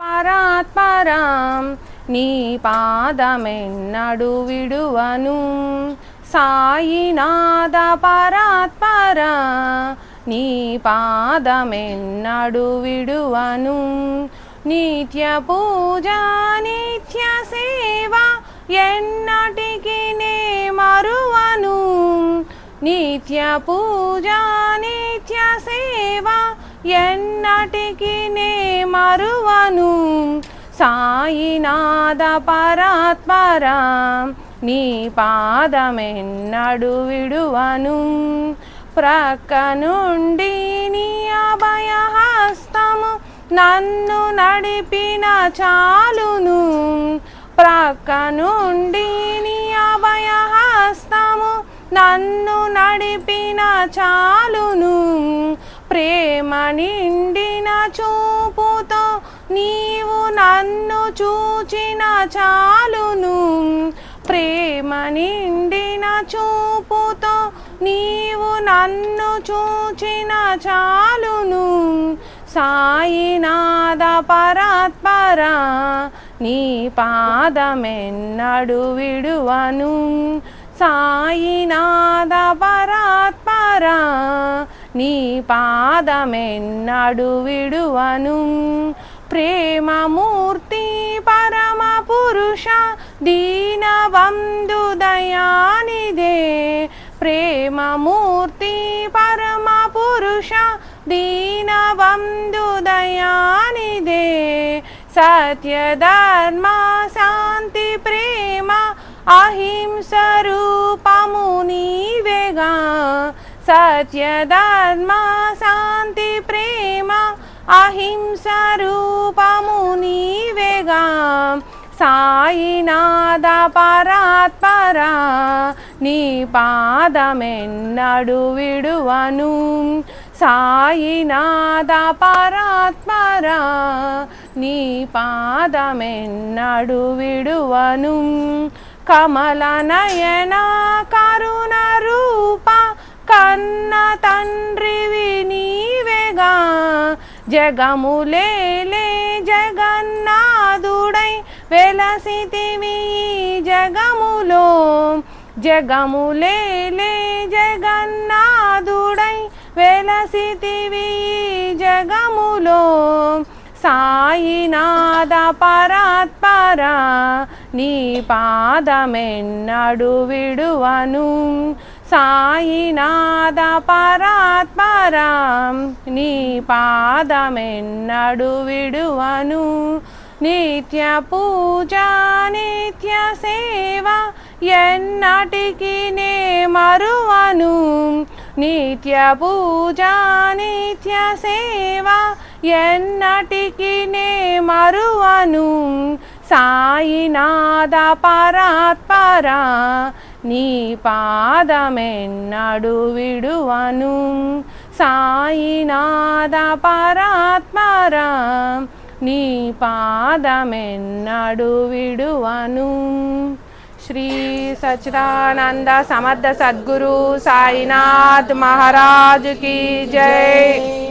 పరాత్పరం నీ పాదమెన్నడు విడువను సాయినాథ పరాత్పర నీ పాదమెన్నడు విడువను నిత్య పూజ నిత్య సేవ ఎన్నటికి నే మరువను నిత్య పూజ నిత్య సేవ ఎన్నటికి నే మరువను సాయినాథ పరాత్పర నీ పాదమెన్నడు విడువను ప్రక్క నుండి నీ అభయహస్తము నన్ను నడిపిన చాలును ప్రక్క నుండి నీ అభయహస్తము నన్ను నడిపిన చాలును ప్రేమ నిండిన చూపుతో నీవు నన్ను చూచిన చాలును ప్రేమ నిండిన చూపుతో నీవు నన్ను చూచిన చాలును సాయినాథ పరాత్పర నీ పాదమెన్నడు విడువను సాయినాథ పరాత్పర నీ పాదమెన్నడు విడువను ప్రేమమూర్తి పరమ పురుష దీనబంధు దయానిదే ప్రేమమూర్తి పరమ పురుష దీనబంధు దయానిదే సత్యధర్మ శాంతి ప్రేమ అహింస రూపము నీవేగా సత్యధర్మ శాంతి ప్రేమ అహింస రూపము నీవేగా సాయినాథ పరాత్పర నీ పాదమెన్నడు విడువను సాయినాథ పరాత్పర నీ పాదమెన్నడు విడువను కమల నయన కరుణ రూప కన్న తండ్రివి నీవేగా జగములేలే జగన్నాథుడై వెలసితివి జగములో జగములేలే జగన్నాథుడై వెలసితివి జగములో సాయినాథ పరాత్పర నీ పాదమెన్నడు విడువను సాయినాథ పరాత్పర నీ పాదమెన్నడు విడువను నిత్య పూజ నిత్య సేవ ఎన్నటికి నే మరువను నిత్య పూజ నిత్య సేవ ఎన్నటికి నే మరువను సాయినాథ పరాత్పర నీ పాదమెన్నడు విడువను సాయినాథ పరాత్పర నీ పాదమెన్నడు విడువను శ్రీ సచ్చిదానంద సమర్థ సద్గురు సాయినాథ్ महाराज की जय।